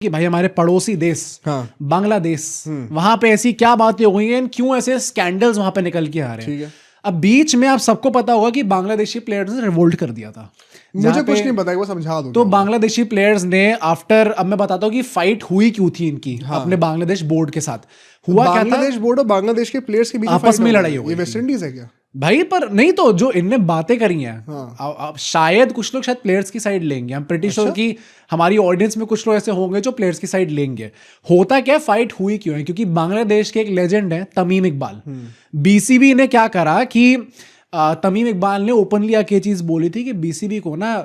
कि भाई हमारे पड़ोसी देश हाँ। बांग्लादेश, वहां पे ऐसी क्या बातें हो गई हैं, क्यों ऐसे स्कैंडल्स वहां पे निकल के आ रहे ठीक हैं। है। अब बीच में आप सबको पता होगा कि बांग्लादेशी प्लेयर्स ने रिवोल्ट कर दिया था। मुझे कुछ नहीं पता, वो समझा दो। तो बांग्लादेशी प्लेयर्स ने आफ्टर, अब मैं बताता हूँ कि फाइट हुई क्यों थी इनकी अपने बांग्लादेश बोर्ड के साथ। हुआ क्या था, बांग्लादेश बोर्ड और बांग्लादेश के प्लेयर्स के बीच आपस में लड़ाई हो गई। ये वेस्ट इंडीज है क्या भाई? पर नहीं तो जो इनने बातें करी हैं, हाँ। शायद कुछ लोग शायद प्लेयर्स की साइड लेंगे। हम प्रीटी श्योर कि हमारी ऑडियंस में कुछ लोग ऐसे होंगे जो प्लेयर्स की साइड लेंगे। होता क्या, फाइट हुई क्यों है? क्योंकि बांग्लादेश के एक लेजेंड है तमीम इकबाल। बीसीबी ने क्या करा कि तमीम इकबाल ने ओपनली आके ये चीज बोली थी कि बीसीबी को ना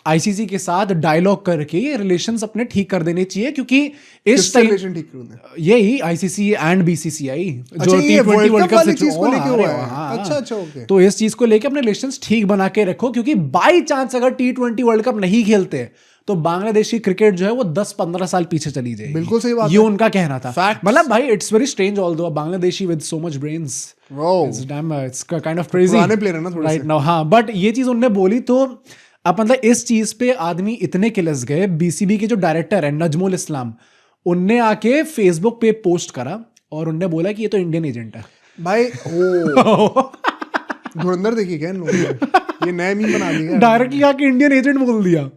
आईसीसी के साथ डायलॉग करके ये रिलेशंस अपने ठीक कर देने चाहिए, क्योंकि इस टाइम रिलेशन ठीक कर दें? यही आईसीसी एंड बीसीसीआई अच्छा, जो ये T20 वर्ल्ड कप से चीज को लेके हुआ है। हाँ, अच्छा ओके। तो इस चीज को लेके अपने रिलेशंस ठीक बना के रखो, क्योंकि बाई चांस अगर T20 वर्ल्ड कप नहीं खेलते तो बांग्लादेशी क्रिकेट जो है वो 10-15 साल पीछे चली जाएगी। बिल्कुल सही बात ये है। उनका कहना था। मतलब भाई it's very strange although Bangladeshi with so much brains, it's kind of crazy पुराने प्लेयर है ना थोड़े राइट नाउ। हाँ, बट ये चीज उन्होंने बोली तो अब मतलब इस चीज पे आदमी इतने किलस गए। बीसीबी के जो डायरेक्टर है नजमुल इस्लाम, उनने आके फेसबुक पे पोस्ट करा और उनने बोला कि ये तो इंडियन एजेंट है भाई। ओ धुरंधर देखिए क्या इन लोगों ने, ये नया मीम बना दिया डायरेक्टली आके इंडियन एजेंट बोल दिया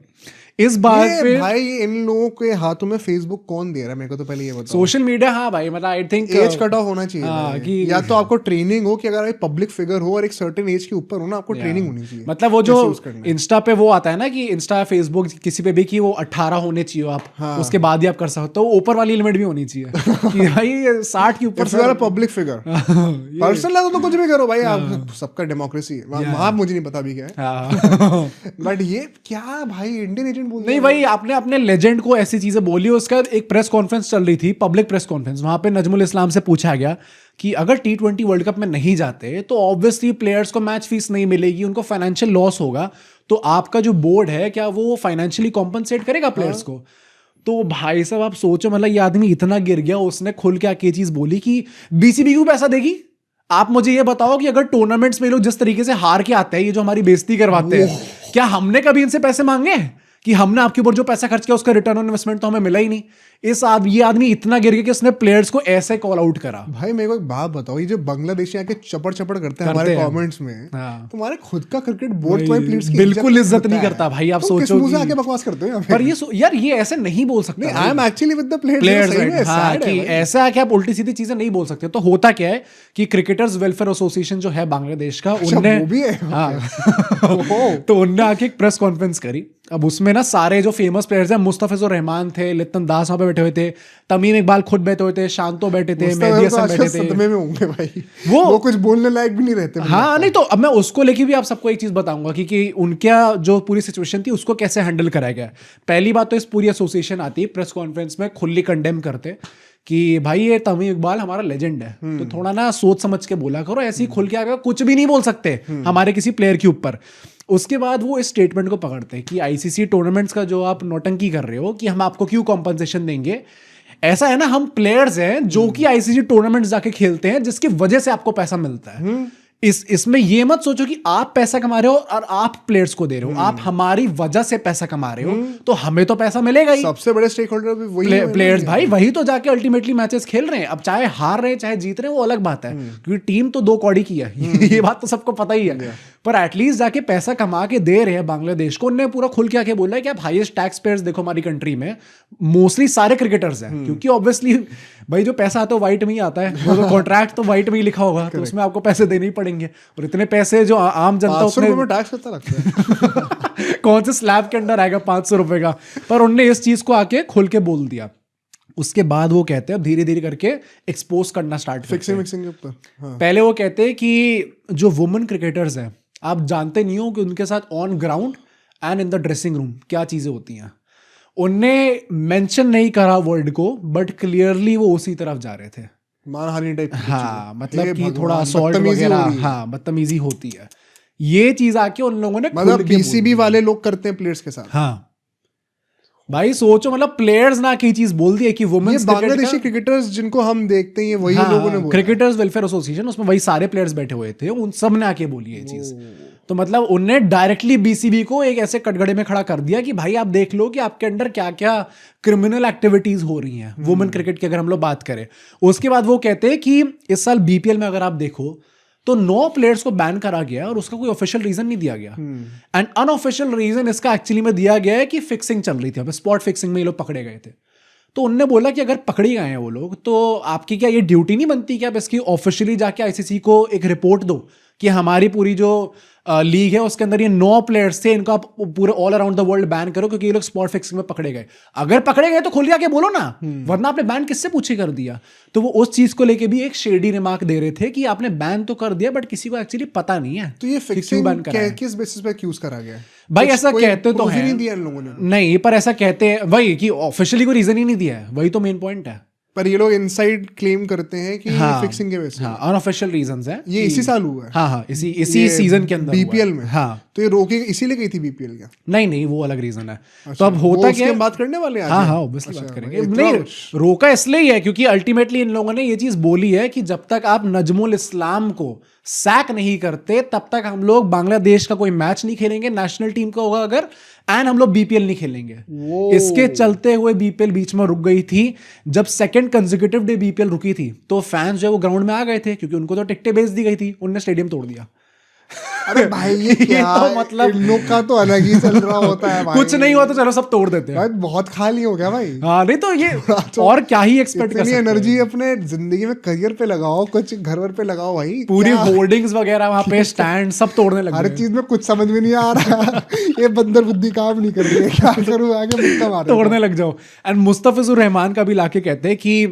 इस बात पे। भाई इन लोगों के हाथों में फेसबुक कौन दे रहा है मेरे को तो पहले ये बताओ। सोशल मीडिया, हाँ भाई, मतलब I think age cut off होना चाहिए भाई। कि या तो आपको ट्रेनिंग हो कि अगर आप पब्लिक फिगर हो और एक सर्टेन एज के ऊपर हो ना, आपको ट्रेनिंग होनी चाहिए। मतलब वो जो इंस्टा पे वो आता है ना कि इंस्टा फेसबुक किसी पे भी कि वो 18 होने चाहिए आप, उसके बाद ही आप कर सकते हो। ऊपर वाली लिमिट भी होनी चाहिए कि भाई 60 के ऊपर पब्लिक फिगर। पर्सनल है तो कुछ भी करो भाई, आप सबका डेमोक्रेसी, वहां मुझे नहीं पता भी क्या है। बट ये क्या भाई इंडियन एजेंट बोल नहीं भाई, आपने अपने लेजेंड को ऐसी चीजें बोली। उसका एक प्रेस कॉन्फ्रेंस चल रही थी, पब्लिक प्रेस कॉन्फ्रेंस। वहां पे नजमुल इस्लाम से पूछा गया कि अगर T20 वर्ल्ड कप में नहीं जाते तो ऑब्वियसली प्लेयर्स को मैच फीस नहीं मिलेगी, उनको फाइनेंशियल लॉस होगा, तो आपका जो बोर्ड है क्या वो फाइनेंशियली कॉम्पनसेट करेगा प्लेयर्स को? तो भाई साहब आप सोचो, मतलब ये आदमी इतना गिर गया, उसने खुल के आके चीज बोली कि बीसीबी क्यों पैसा देगी? आप मुझे ये बताओ कि अगर टूर्नामेंट्स में लोग जिस तरीके से हार के आते हैं, ये जो हमारी बेइज्जती करवाते हैं, क्या हमने कभी इनसे पैसे मांगे कि हमने आपके ऊपर जो पैसा खर्च किया उसका रिटर्न ऑन इन्वेस्टमेंट तो हमें मिला ही नहीं? ये आदमी इतना गिर गया कि उसने प्लेयर्स को ऐसे कॉल आउट करा। भाई मेरे को एक बात बताओ, ये जो बांग्लादेशी आके चपड़ चपड़ करते हैं हमारे कमेंट्स में, तुम्हारे खुद का क्रिकेट बोर्ड तुम्हारे प्लेयर्स की बिल्कुल इज्जत नहीं करता भाई। आप सोचो किस मुंह से आके बकवास करते हो पर ये यार ये ऐसे नहीं बोल सकते। I am actually with the players कि ऐसा है कि आप उल्टी सीधी चीजें नहीं बोल सकते। तो होता क्या है कि क्रिकेटर्स वेलफेयर एसोसिएशन जो है बांग्लादेश का, उनने वो भी है तो उनने आके एक प्रेस कॉन्फ्रेंस करी। अब उसमें ना सारे जो फेमस प्लेयर्स हैं, मुस्तफिजुर रहमान थे, लितन दास वहां पे बैठे हुए थे, तमीम इकबाल खुद बैठे हुए थे, शांतो बैठे थे, मेहदी हसन बैठे थे। सदमे में होंगे भाई, वो कुछ बोलने लायक भी नहीं रहते। हाँ नहीं तो अब मैं उसको लेके भी आप सबको एक चीज बताऊंगा कि उनका जो पूरी सिचुएशन थी उसको कैसे हैंडल कराया गया। पहली बात तो इस पूरी एसोसिएशन आती है प्रेस कॉन्फ्रेंस में खुली कंडेम करते कि भाई ये तमीम इकबाल हमारा लेजेंड है, तो थोड़ा ना सोच समझ के बोला करो। ऐसे ही खुल के आकर कुछ भी नहीं बोल सकते हमारे किसी प्लेयर के ऊपर। उसके बाद वो इस स्टेटमेंट को पकड़ते हैं कि आईसीसी टूर्नामेंट्स का जो आप नौटंकी कर रहे हो कि हम आपको क्यों कॉम्पनसेशन देंगे। ऐसा है ना, हम प्लेयर्स हैं जो कि आईसीसी टूर्नामेंट्स जाके खेलते हैं, जिसकी वजह से आपको पैसा मिलता है। इसमें ये मत सोचो कि आप पैसा कमा रहे हो और आप प्लेयर्स को दे रहे हो। आप हमारी वजह से पैसा कमा रहे हो तो हमें तो पैसा मिलेगा ही। सबसे बड़े स्टेक होल्डर भी वही प्लेयर्स भाई, वही तो जाके अल्टीमेटली मैचेस खेल रहे हैं। अब चाहे हार रहे चाहे जीत रहे हैं वो अलग बात है, क्योंकि टीम तो 2 कौड़ी की है ये बात तो सबको पता ही है। पर एटलीस्ट जाके पैसा कमा के दे रहे हैं बांग्लादेश को। उन्होंने पूरा खुल के आके बोला है कि आप हाईएस्ट टैक्स पेयर्स देखो हमारी कंट्री में, मोस्टली सारे क्रिकेटर्स हैं, क्योंकि ऑब्वियसली भाई जो पैसा आता है व्हाइट में ही आता है, वो तो कॉन्ट्रैक्ट तो व्हाइट में ही लिखा होगा, तो उसमें आपको पैसे देने ही पड़ेंगे। और इतने पैसे जो आम जनता उसमें टैक्स कितना लगता है कौन से स्लैब के अंडर आएगा 500 रुपए का? पर उनने इस चीज को आके खुल के बोल दिया। उसके बाद वो कहते हैं धीरे धीरे करके एक्सपोज करना स्टार्ट करते हैं। फिक्सिंग के ऊपर पहले वो कहते हैं कि जो वुमेन क्रिकेटर्स हैं, आप जानते नहीं हो कि उनके साथ on ground and in the dressing room क्या चीजें होती हैं। उनने मेंशन नहीं करा वर्ड को, बट क्लियरली वो उसी तरफ जा रहे थे, मानहानि टाइप। हाँ, मतलब कि थोड़ा असॉल्ट वगैरह, हाँ बदतमीजी होती है। ये चीज आके उन लोगों ने मतलब बीसीबी वाले लोग करते हैं प्लेयर्स के साथ। हाँ भाई सोचो, मतलब प्लेयर्स ना की चीज बोल दी है कि वुमेन्स बांग्लादेशी क्रिकेटर्स जिनको हम देखते हैं वही लोगों ने बोला, क्रिकेटर्स वेलफेयर एसोसिएशन, उसमें वही सारे प्लेयर्स बैठे हुए थे, उन सब ने आके बोली है ये चीज। तो मतलब उनने डायरेक्टली बीसीबी को एक ऐसे कटघरे में खड़ा कर दिया कि भाई आप देख लो कि आपके अंडर क्या क्या क्रिमिनल एक्टिविटीज हो रही हैं वुमेन क्रिकेट की अगर हम लोग बात करें। उसके बाद वो कहते हैं कि इस साल बीपीएल में अगर आप देखो तो 9 प्लेयर्स को बैन करा गया और उसका कोई ऑफिशियल रीजन नहीं दिया गया। एंड अनऑफिशियल रीजन इसका एक्चुअली में दिया गया है कि फिक्सिंग चल रही थी, स्पॉट फिक्सिंग में ये लोग पकड़े गए थे। तो उनने बोला कि अगर पकड़े गए हैं वो लोग तो आपकी क्या ये ड्यूटी नहीं बनती कि आप इसकी ऑफिशियली जाके आईसीसी को एक रिपोर्ट दो कि हमारी पूरी जो लीग है उसके अंदर ये 9 प्लेयर्स थे, इनको आप पूरे all around the world ban करो क्योंकि ये लोग स्पॉट फिक्सिंग में पकड़े गए। अगर पकड़े गए तो खुल के बोलो ना, वरना आपने बैन किससे पूछे कर दिया। तो वो उस चीज को लेके भी एक शेडी रिमार्क दे रहे थे कि आपने बैन तो कर दिया बट किसी को एक्चुअली पता नहीं है तो ये फिक्सिंग किस बेसिस पे एक्यूज करा गया है। भाई ऐसा कहते तो है, नहीं दिया इन लोगों ने, नहीं पर ऐसा कहते हैं वही कि ऑफिशियली कोई रीजन ही नहीं दिया है, वही तो मेन पॉइंट है। पर ये लोग इनसाइड क्लेम करते हैं कि फिक्सिंग के वजह से, अनऑफिशियल रीजंस हैं। ये इसी साल हुआ है, हाँ इसी सीजन के अंदर बीपीएल में। हाँ तो ये रोके इसीलिए गई थी बीपीएल क्या? नहीं वो अलग रीजन है। तो अब होता क्या, बात करने वाले हैं। हाँ ऑब्वियसली बात करेंगे। नहीं रोका इसलिए ही है क्योंकि अल्टीमेटली इन लोगों ने ये चीज बोली है कि जब तक आप नजमुल इस्लाम को सैक नहीं करते तब तक हम लोग बांग्लादेश का कोई मैच नहीं खेलेंगे, नेशनल टीम का होगा अगर, एंड हम लोग बीपीएल नहीं खेलेंगे। इसके चलते हुए बीपीएल बीच में रुक गई थी। जब सेकंड कंसेक्यूटिव डे बीपीएल रुकी थी तो फैंस जो है वो ग्राउंड में आ गए थे क्योंकि उनको तो टिकटें बेच दी गई थी, उन्होंने स्टेडियम तोड़ दिया। अरे भाई ये क्या तो मतलब इन लोग का तो अलग ही चल रहा होता है भाई। कुछ नहीं हुआ तो चलो सब तोड़ देते हैं भाई, बहुत खाली हो गया भाई। हाँ नहीं तो ये और क्या ही एक्सपेक्ट कर सकते हैं। एनर्जी अपने जिंदगी में करियर पे लगाओ, कुछ घर वर पे लगाओ भाई। पूरी होर्डिंग्स वगैरह वहां पे स्टैंड सब तोड़ने लगे। हर चीज में कुछ समझ में नहीं आ रहा ये बंदर बुद्धि काम नहीं कर रही है, क्या करूं आगे, मुक्का मारो, तोड़ने लग जाओ। एंड मुस्तफिजुर रहमान का भी लाके कहते हैं कि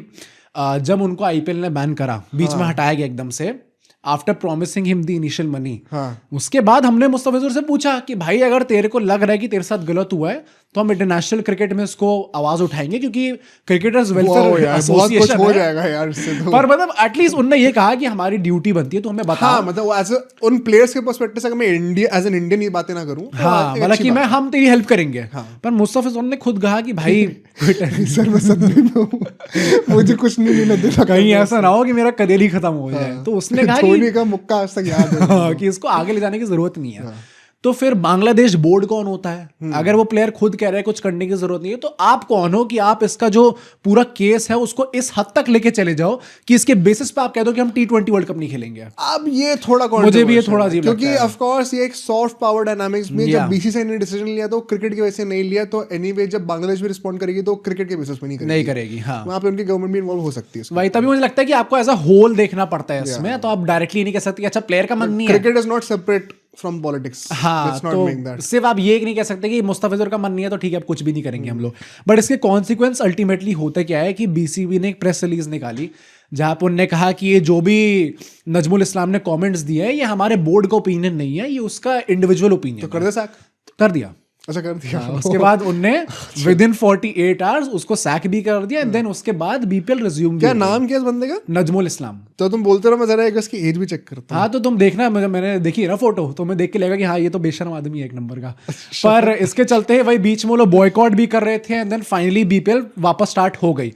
जब उनको आईपीएल ने बैन करा, बीच में हटाया गया एकदम से, after promising him the initial money, उसके बाद हमने मुस्तफिजुर से पूछा कि भाई अगर तेरे को लग रहा है कि तेरे साथ गलत हुआ है तो हम इंटरनेशनल क्रिकेट में इसको आवाज उठाएंगे क्योंकि क्रिकेटर्स वेलफेयर एसोसिएशन हो जाएगा यार इससे तो। पर मतलब एटलीस्ट उन्होंने ये कहा कि हमारी ड्यूटी बनती है तो हमें बता। हाँ, मतलब एज उन प्लेयर्स के पर्सपेक्टिव से अगर मैं इंडिया एज एन इंडियन ये बातें ना करूं, हाँ मतलब कि मैं हम तेरी हेल्प करेंगे। पर मुस्तफिजुर ने खुद कहा कि भाई सर मैं सदमे में हूं, मुझे कुछ नहीं लेना देना, कहीं ऐसा ना हो कि मेरा करियर ही खत्म हो जाए। तो उसने कहा धोनी का मुक्का आज तक याद है कि इसको आगे ले जाने की जरूरत नहीं है। तो फिर बांग्लादेश बोर्ड कौन होता है? अगर वो प्लेयर खुद कह रहे हैं कुछ करने की जरूरत नहीं है तो आप कौन हो कि आप इसका जो पूरा केस है उसको इस हद तक लेके चले जाओ कि इसके बेसिस पे आप कह दो कि हम T20 वर्ल्ड कप नहीं खेलेंगे। अब ये थोड़ा मुझे भी ये थोड़ा अजीब लगता है क्योंकि ऑफ कोर्स ये एक सॉफ्ट पावर डायनामिक्स में जब बीसीसीआई ने डिसीजन लिया तो क्रिकेट की वजह से नहीं लिया, तो एनीवे जब बांग्लादेश भी रिस्पॉन्ड करेगी तो क्रिकेट के बेसिस पे नहीं करेगी। हाँ वहां पे उनकी गवर्नमेंट भी इन्वॉल्व हो सकती है भाई। तभी मुझे लगता है कि आपको एज अ होल देखना पड़ता है इसमें, तो आप डायरेक्टली नहीं कह सकते अच्छा प्लेयर का मन नहीं है। Cricket is not separate from politics. हाँ तो सिर्फ आप ये नहीं कह सकते कि मुस्तफिजुर का मन नहीं है तो ठीक है अब कुछ भी नहीं करेंगे हम लोग। बट इसके कॉन्सिक्वेंस अल्टीमेटली होता क्या है कि बीसीबी ने एक प्रेस रिलीज निकाली जहां पर उन्होंने कहा कि ये जो भी नजमुल इस्लाम ने कमेंट्स दिए हैं ये हमारे बोर्ड का ओपिनियन नहीं है, ये उसका इंडिविजुअल ओपिनियन। तो कर दे सैक? कर दिया। अच्छा कर दिया। उसके बाद उनने विद इन 48 आवर्स उसको सैक भी कर दिया एंड देन उसके बाद बीपीएल रिज्यूम। क्या नाम क्या इस बंदे का? नजमुल इस्लाम। तो तुम बोलते रहो, मैं जरा एक इसकी एज भी चेक करता हूं। हाँ तो तुम देखना, मैंने देखी है ना फोटो, तो मैं देख के लगेगा कि हाँ ये तो बेशर्म आदमी है एक नंबर का। पर इसके चलते वही बीच में लोग बॉयकॉट भी कर रहे थे एंड देन फाइनली बीपीएल वापस स्टार्ट हो गई।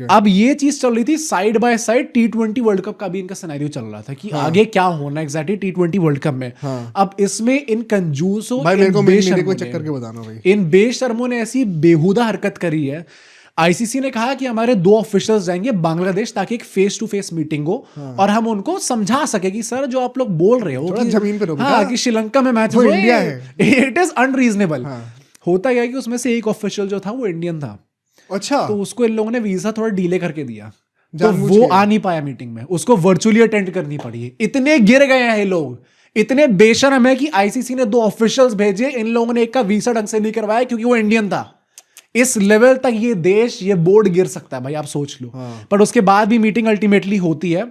अब ये चीज चल रही थी side by side T20 world cup का भी इनका सिनेरियो चल रहा था कि आगे क्या होना एग्जैक्टली T20 वर्ल्ड कप में। अब इसमें इन कंजूसों चक्कर के बताना भाई, इन बेशर्मों ने ऐसी बेहुदा हरकत करी है। आईसीसी ने कहा कि हमारे 2 ऑफिशियल्स जाएंगे बांग्लादेश ताकि एक फेस टू फेस मीटिंग हो और हम उनको समझा सके कि सर जो आप लोग बोल रहे हो कि जमीन पे हाँ कि श्रीलंका में मैच हुए, इंडिया है, इट इज अनरीजनेबल। होता क्या कि उसमें से एक ऑफिशियल जो था वो इंडियन था। अच्छा। तो उसको इन लोगों ने वीजा थोड़ा डीले करके दिया तो वो आ नहीं पाया मीटिंग में, उसको वर्चुअली अटेंड करनी पड़ी। इतने गिर गए हैं ये लोग, इतने बेशर्म है कि आईसीसी ने 2 ऑफिशियल्स भेजे, इन लोगों ने एक का वीसा ढंग से नहीं करवाया क्योंकि वो इंडियन था। इस लेवल तक ये देश, ये बोर्ड गिर सकता है भाई, आप सोच लो। पर उसके बाद भी मीटिंग अल्टीमेटली होती है,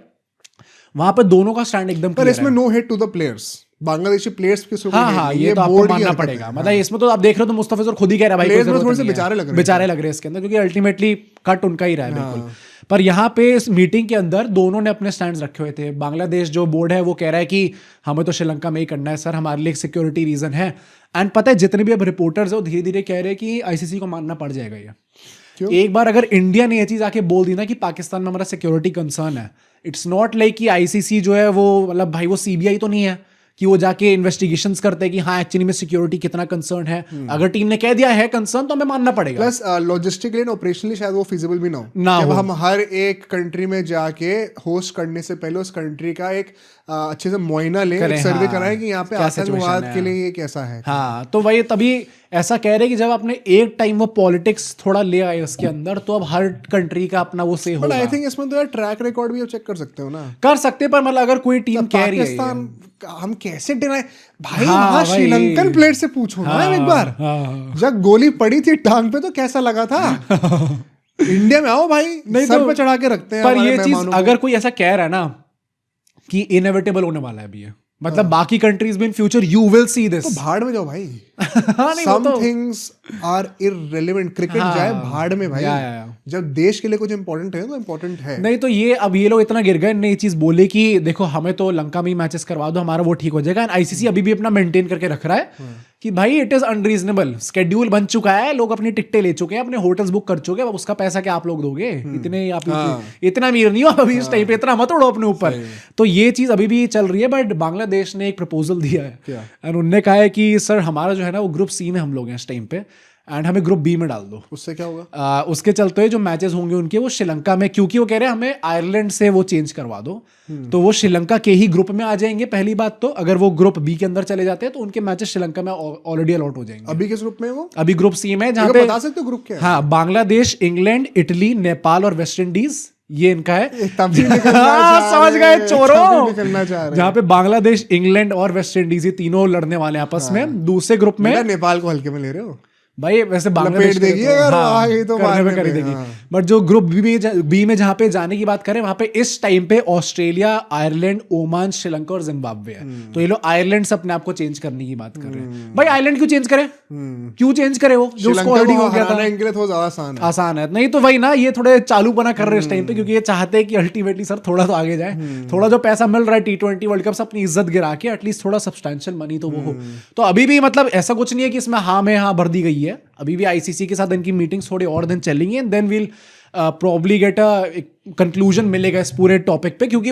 वहां पर दोनों का स्टैंड एकदम पर इसमें no hit to the players. Bangladeshi players किसको हाँ, ये तो आपको मानना पड़ेगा। मतलब इसमें तो आप देख रहे हो तो मुस्तफिजुर खुद ही कह रहा है भाई थोड़े से बेचारे लग रहे हैं इसके अंदर, क्योंकि अल्टीमेटली कट उनका ही रहा है बिल्कुल। पर यहाँ पे इस मीटिंग के अंदर दोनों ने अपने स्टैंड्स रखे हुए थे। बांग्लादेश जो बोर्ड है वो कह रहा है कि हमें तो श्रीलंका में ही करना है सर, हमारे लिए एक सिक्योरिटी रीजन है। एंड पता है जितने भी अब रिपोर्टर्स है वो धीरे धीरे कह रहे हैं कि आईसीसी को मानना पड़ जाएगा ये। एक बार अगर इंडिया ने ये चीज आके बोल दी ना कि पाकिस्तान में हमारा सिक्योरिटी कंसर्न है, इट्स नॉट लाइक कि आईसीसी जो है वो मतलब भाई वो सीबीआई तो नहीं है कि वो जाके इन्वेस्टिगेशंस करते हैं कि हाँ एक्चुअली में सिक्योरिटी कितना कंसर्न है। अगर टीम ने कह दिया है कंसर्न तो हमें मानना पड़ेगा। प्लस लॉजिस्टिकली एंड ऑपरेशनली शायद वो फिजिबल भी ना हो। हम हर एक कंट्री में जाके होस्ट करने से पहले उस कंट्री का एक अच्छे से मुआयना लें, एक सर्वे कराएं कि यहाँ पे आतंकवाद के लिए ये कैसा है। हाँ, तो वही तभी ऐसा कह रहे कि जब आपने एक टाइम वो पॉलिटिक्स थोड़ा ले आए उसके अंदर, तो अब हर कंट्री का अपना वो से होगा। आई थिंक इसमें तो यार ट्रैक रिकॉर्ड भी चेक कर सकते हो ना। कर सकते, पर मतलब अगर कोई टीम कह रही है पाकिस्तान, हम कैसे डिनाई भाई, वहां श्रीलंकन प्लेयर से पूछो ना एक बार, जब गोली पड़ी थी टांग पे तो कैसा लगा था। इंडिया में आओ भाई, नहीं सर पे चढ़ा के रखते हैं। पर ये चीज अगर कोई ऐसा कह रहा है ना कि इनएविटेबल होने वाला है अभी है, मतलब बाकी कंट्रीज में in future you will see this, तो भाड़ में जाओ भाई। Some things are irrelevant। Cricket जाए भाड़ में भाई। जब देश के लिए कुछ इंपॉर्टेंट है तो इंपॉर्टेंट है। नहीं तो ये अब ये लोग इतना गिर गए, ने ये चीज बोले कि देखो हमें तो लंका में ही मैचेस करवा दो, हमारा वो ठीक हो जाएगा। एंड आईसीसी अभी भी अपना मेंटेन करके रख रहा है कि भाई इट इज अनरीजनेबल, स्केड्यूल बन चुका है, लोग अपनी टिकटें ले चुके हैं, अपने होटल्स बुक कर चुके हैं, अब उसका पैसा क्या आप लोग दोगे? इतने आप इतना अमीर नहीं हो अभी इस टाइम पे, इतना मत उड़ो अपने ऊपर। तो ये चीज अभी भी चल रही है। बट बांग्लादेश ने एक प्रपोजल दिया है एंड उन्होंने कहा है कि सर हमारा जो है ना वो ग्रुप सी में हम लोग हैं इस टाइम पे, एंड हमें ग्रुप बी में डाल दो। उससे क्या होगा? उसके चलते हुए जो मैचेस होंगे उनके वो श्रीलंका में, क्योंकि वो कह रहे हैं हमें आयरलैंड से वो चेंज करवा दो, तो वो श्रीलंका के ही ग्रुप में आ जाएंगे। पहली बात तो अगर वो ग्रुप बी के अंदर चले जाते हैं तो उनके मैचेस श्रीलंका में ऑलरेडी अलॉट हो जाएंगे। अभी किस ग्रुप में वो? अभी ग्रुप सी में, जहां पे बता सकते हो ग्रुप क्या है? हाँ, बांग्लादेश, इंग्लैंड, इटली, नेपाल और वेस्ट इंडीज, ये इनका है। समझ गए चोरों, जहाँ पे बांग्लादेश, इंग्लैंड और वेस्ट इंडीज ये तीनों लड़ने वाले आपस में। दूसरे ग्रुप में नेपाल को हल्के में ले रहे हो भाई, वैसे बांग्लादेश देगी अगर आगे तो करने में कर देगी। बट जो ग्रुप बी में जहां पे जाने की बात करें, वहां पे इस टाइम पे ऑस्ट्रेलिया, आयरलैंड, ओमान, श्रीलंका और जिम्बाब्वे है। तो ये लोग आयरलैंड से अपने आप को चेंज करने की बात कर रहे हैं। भाई आयरलैंड क्यों चेंज करे? क्यों चेंज करे? वो जो उसको ऑलरेडी हो गया था, इनके लिए थोड़ा ज्यादा आसान है। नहीं तो वही ना, ये थोड़े चालू बना कर रहे हैं इस टाइम पे, क्योंकि ये चाहते हैं कि अल्टीमेटली सर थोड़ा तो आगे जाए, थोड़ा जो पैसा मिल रहा है T20 वर्ल्ड कप से अपनी इज्जत गिरा के एटलीस्ट थोड़ा सब्सटेंशियल मनी तो वो हो। तो अभी भी मतलब ऐसा कुछ नहीं है कि इसमें हाँ में हाँ भर दी गई है। अभी भी आईसीसी के साथ इनकी मीटिंग्स थोड़ी और दिन चलेंगी and then we'll probably get a conclusion मिलेगा इस पूरे टॉपिक पे, क्योंकि